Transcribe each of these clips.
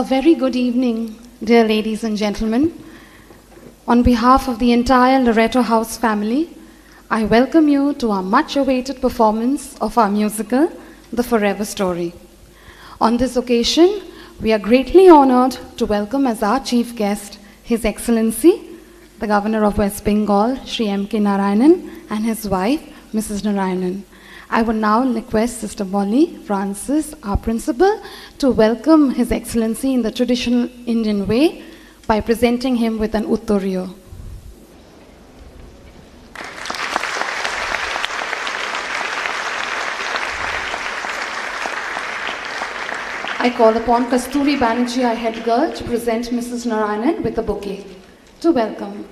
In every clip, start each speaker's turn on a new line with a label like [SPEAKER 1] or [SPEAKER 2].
[SPEAKER 1] A very good evening, dear ladies and gentlemen. On behalf of the entire Loreto House family, I welcome you to our much-awaited performance of our musical, The Forever Story. On this occasion, we are greatly honored to welcome as our chief guest His Excellency, the Governor of West Bengal, Shri M.K. Narayanan, and his wife, Mrs. Narayanan. I would now request Sister Molly Francis, our principal, to welcome His Excellency in the traditional Indian way by presenting him with an uttoryo. I call upon Kasturi Banerjee, our head girl, to present Mrs. Narayanan with a bouquet. To welcome.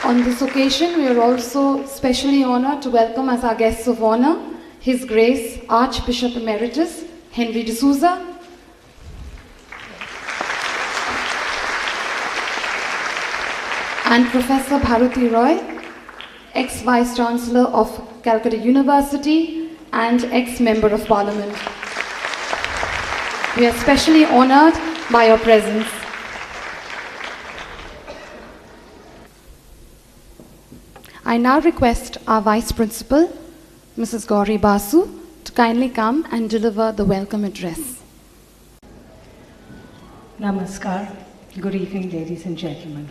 [SPEAKER 1] On this occasion, we are also specially honored to welcome as our guests of honor His Grace Archbishop Emeritus Henry D'Souza, and Professor Bharati Roy, ex-Vice Chancellor of Calcutta University and ex-Member of Parliament. We are especially honored by your presence. I now request our Vice Principal, Mrs. Gauri Basu, to kindly come and deliver the welcome address.
[SPEAKER 2] Namaskar. Good evening, ladies and gentlemen.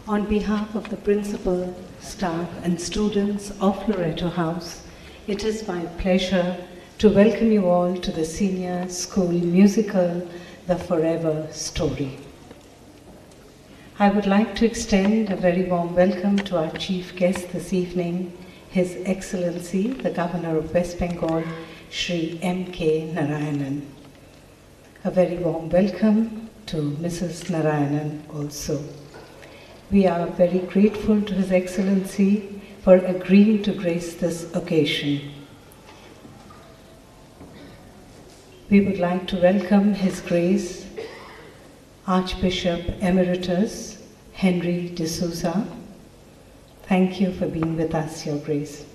[SPEAKER 2] On behalf of the principal, staff, and students of Loreto House, it is my pleasure to welcome you all to the senior school musical, The Forever Story. I would like to extend a very warm welcome to our chief guest this evening, His Excellency, the Governor of West Bengal, Shri M.K. Narayanan. A very warm welcome to Mrs. Narayanan also. We are very grateful to His Excellency for agreeing to grace this occasion. We would like to welcome His Grace Archbishop Emeritus Henry D'Souza. Thank you for being with us, Your Grace.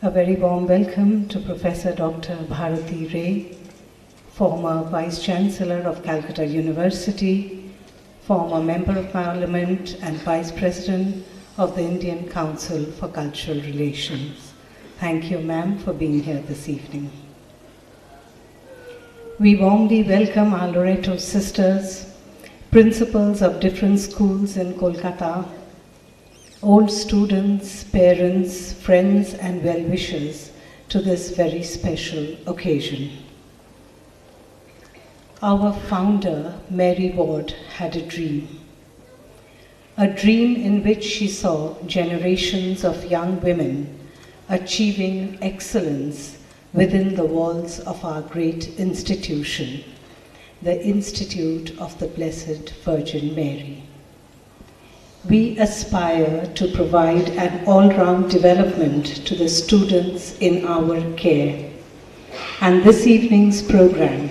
[SPEAKER 2] A very warm welcome to Professor Dr. Bharati Ray, former Vice Chancellor of Calcutta University, former Member of Parliament and Vice President of the Indian Council for Cultural Relations. Thank you, ma'am, for being here this evening. We warmly welcome our Loreto sisters, principals of different schools in Kolkata, old students, parents, friends, and well-wishers to this very special occasion. Our founder, Mary Ward, had a dream in which she saw generations of young women achieving excellence within the walls of our great institution, the Institute of the Blessed Virgin Mary. We aspire to provide an all-round development to the students in our care. And this evening's program,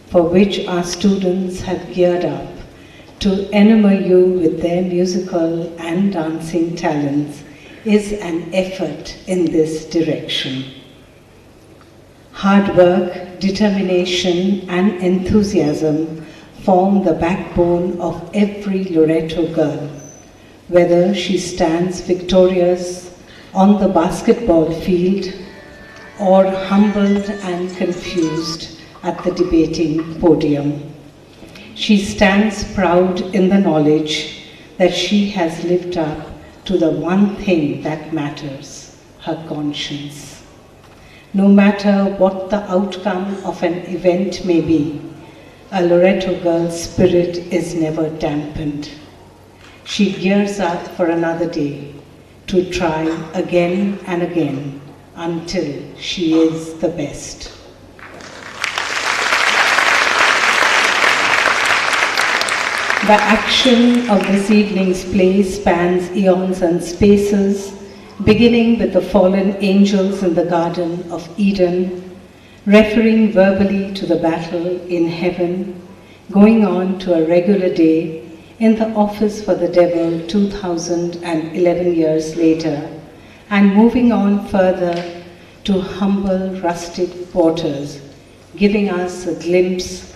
[SPEAKER 2] for which our students have geared up to enamor you with their musical and dancing talents, is an effort in this direction. Hard work, determination, and enthusiasm form the backbone of every Loreto girl, whether she stands victorious on the basketball field or humbled and confused at the debating podium. She stands proud in the knowledge that she has lived up to the one thing that matters, her conscience. No matter what the outcome of an event may be, a Loreto girl's spirit is never dampened. She gears up for another day to try again and again until she is the best. The action of this evening's play spans eons and spaces, beginning with the fallen angels in the Garden of Eden, referring verbally to the battle in heaven, going on to a regular day in the office for the devil 2011 years later, and moving on further to humble rustic quarters, giving us a glimpse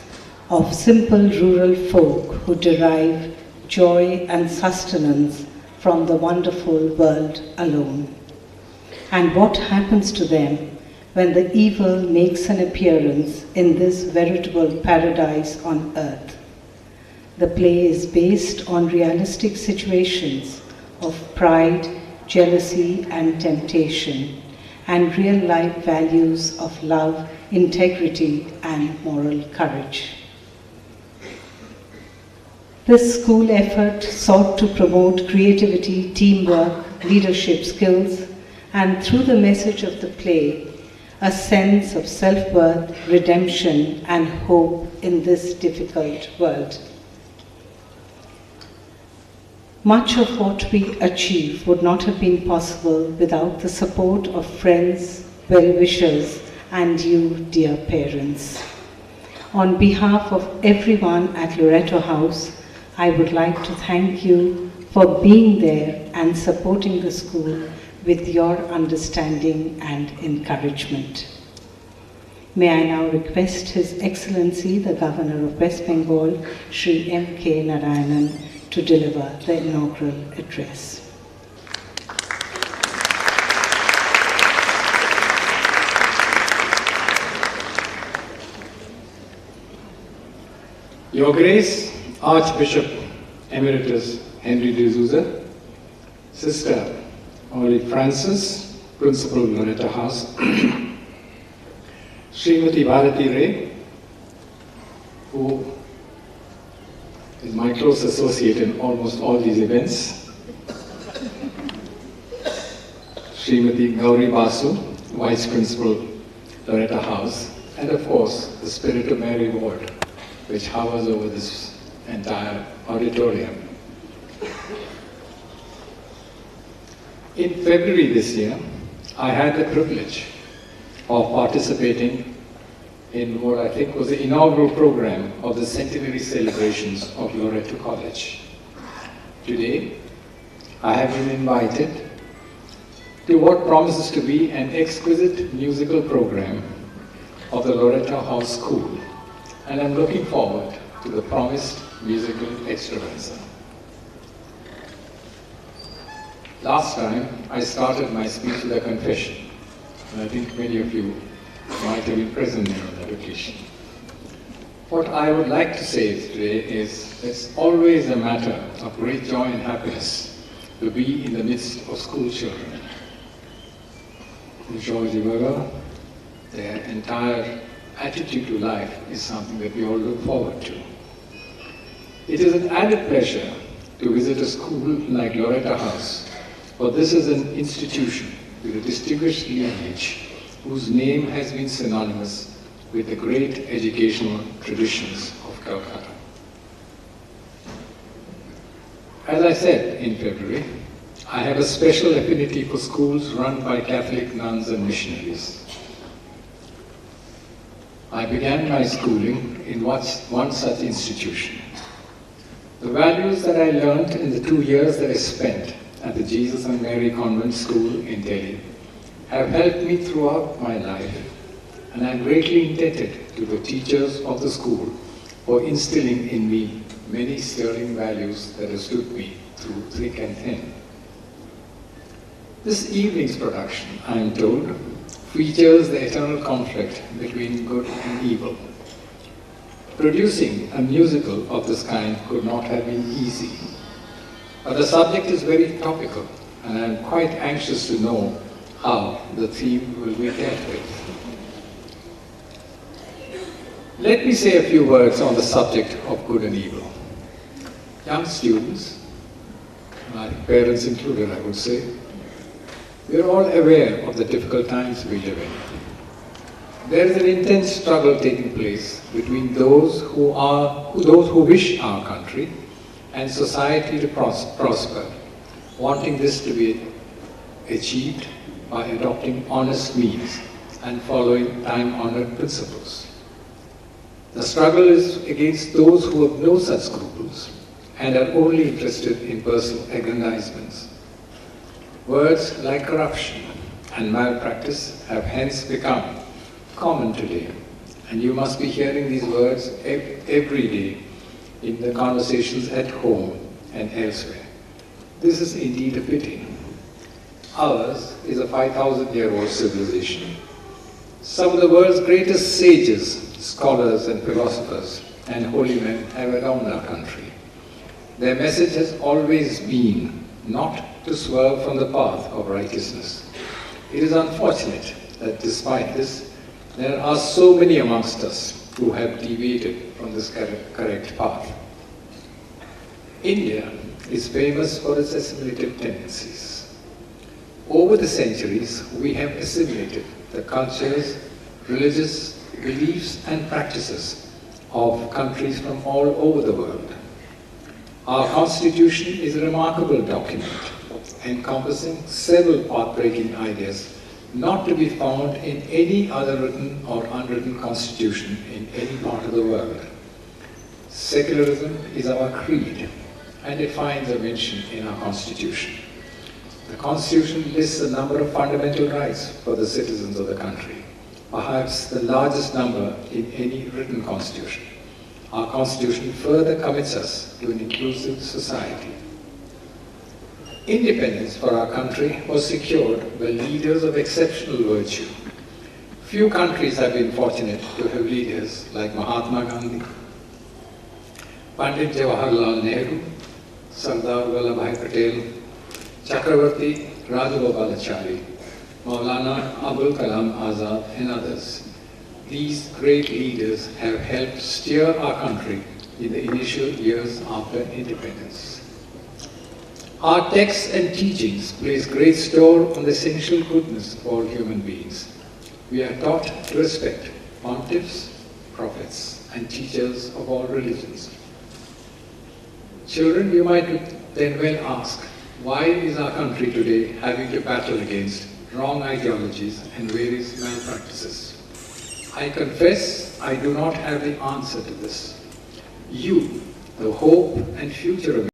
[SPEAKER 2] of simple rural folk who derive joy and sustenance from the wonderful world alone. And what happens to them when the evil makes an appearance in this veritable paradise on earth? The play is based on realistic situations of pride, jealousy, and temptation, and real-life values of love, integrity, and moral courage. This school effort sought to promote creativity, teamwork, leadership skills, and through the message of the play, a sense of self-worth, redemption, and hope in this difficult world. Much of what we achieve would not have been possible without the support of friends, well-wishers, and you, dear parents. On behalf of everyone at Loreto House, I would like to thank you for being there and supporting the school with your understanding and encouragement. May I now request His Excellency, the Governor of West Bengal, Shri M.K. Narayanan, to deliver the inaugural address.
[SPEAKER 3] Your Grace, Archbishop Emeritus Henry de Souza, Sister Olive Francis, Principal Loreto House, Srimati Bharati Ray, who is my close associate in almost all these events, Srimati Gauri Basu, Vice Principal Loreto House, and of course the Spirit of Mary Ward, which hovers over this entire auditorium. In February this year, I had the privilege of participating in what I think was the inaugural program of the centenary celebrations of Loreto College. Today, I have been invited to what promises to be an exquisite musical program of the Loreto House School, and I'm looking forward to the promised musical extravaganza. Last time, I started my speech with a confession, and I think many of you might have been present there on that occasion. What I would like to say today is it's always a matter of great joy and happiness to be in the midst of school children. George Ibarra, their entire attitude to life is something that we all look forward to. It is an added pleasure to visit a school like Loreto House, for this is an institution with a distinguished lineage whose name has been synonymous with the great educational traditions of Kolkata. As I said in February, I have a special affinity for schools run by Catholic nuns and missionaries. I began my schooling in one such institution. The values that I learned in the 2 years that I spent at the Jesus and Mary Convent School in Delhi have helped me throughout my life, and I'm greatly indebted to the teachers of the school for instilling in me many sterling values that have stood me through thick and thin. This evening's production, I am told, features the eternal conflict between good and evil. Producing a musical of this kind could not have been easy, but the subject is very topical, and I am quite anxious to know how the theme will be dealt with. Let me say a few words on the subject of good and evil. Young students, my parents included, I would say, we are all aware of the difficult times we live in. There is an intense struggle taking place between those who wish our country and society to prosper, wanting this to be achieved by adopting honest means and following time-honored principles. The struggle is against those who have no such scruples and are only interested in personal aggrandizements. Words like corruption and malpractice have hence become common today, and you must be hearing these words every day in the conversations at home and elsewhere. This is indeed a pity. Ours is a 5,000-year-old civilization. Some of the world's greatest sages, scholars and philosophers and holy men have adorned our country. Their message has always been not to swerve from the path of righteousness. It is unfortunate that despite this, there are so many amongst us who have deviated from this correct path. India is famous for its assimilative tendencies. Over the centuries, we have assimilated the cultures, religious beliefs and practices of countries from all over the world. Our Constitution is a remarkable document encompassing several path-breaking ideas not to be found in any other written or unwritten constitution in any part of the world. Secularism is our creed, and it finds a mention in our Constitution. The Constitution lists a number of fundamental rights for the citizens of the country, perhaps the largest number in any written constitution. Our Constitution further commits us to an inclusive society. Independence for our country was secured by leaders of exceptional virtue. Few countries have been fortunate to have leaders like Mahatma Gandhi, Pandit Jawaharlal Nehru, Sardar Vallabhbhai Patel, Chakravarti Rajagopalachari, Maulana Abul Kalam Azad and others. These great leaders have helped steer our country in the initial years after independence. Our texts and teachings place great store on the essential goodness of all human beings. We are taught to respect pontiffs, prophets, and teachers of all religions. Children, you might then well ask, why is our country today having to battle against wrong ideologies and various malpractices? I confess I do not have the answer to this. You, the hope and future of